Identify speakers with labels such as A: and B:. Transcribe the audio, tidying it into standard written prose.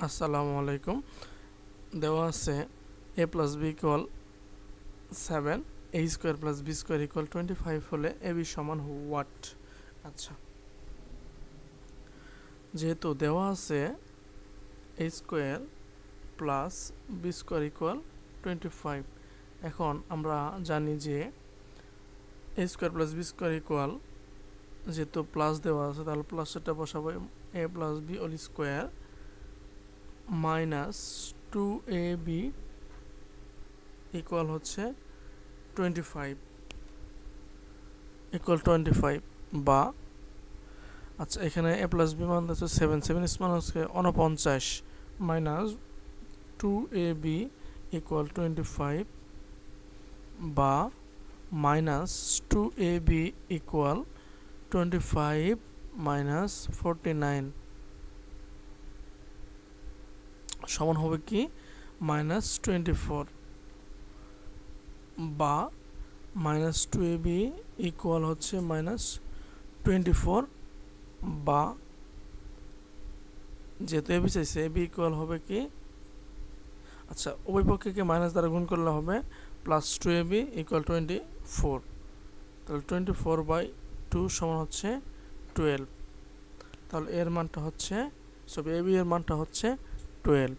A: আসসালামু আলাইকুম। দেওয়া আছে a plus B equal 7, a square plus B square equal 25 হলে এ বি সমান হোয়াট। আচ্ছা, যেহেতু দেওয়া আছে a square plus B square equal 25, এখন আমরা জানি যে a square plus B square equal, যেহেতু প্লাস দেওয়া আছে তাহলে প্লাসটা বসাবো, a plus B whole square minus 2ab equal হচ্ছে 25 বা আচ্ছা, এখানে a প্লাস বি মান হচ্ছে 7 মান হচ্ছে 49 মাইনাস 2ab ইকুয়াল 25 বা মাইনাস 2ab ইকুয়াল 25 মাইনাস 49 সমান হবে কি মাইনাস 24 বা মাইনাস 2ab ইকুয়াল হচ্ছে মাইনাস 24 বা যেহেতু এবি চাইছে এবি ইকুয়াল হবে কি, আচ্ছা উভয় পক্ষকে মাইনাস দ্বারা গুণ করলে হবে প্লাস 2ab ইকুয়াল 24, তাহলে 24/2 সমান হচ্ছে 12, তাহলে এর মানটা হচ্ছে এবি এর মানটা হচ্ছে 12।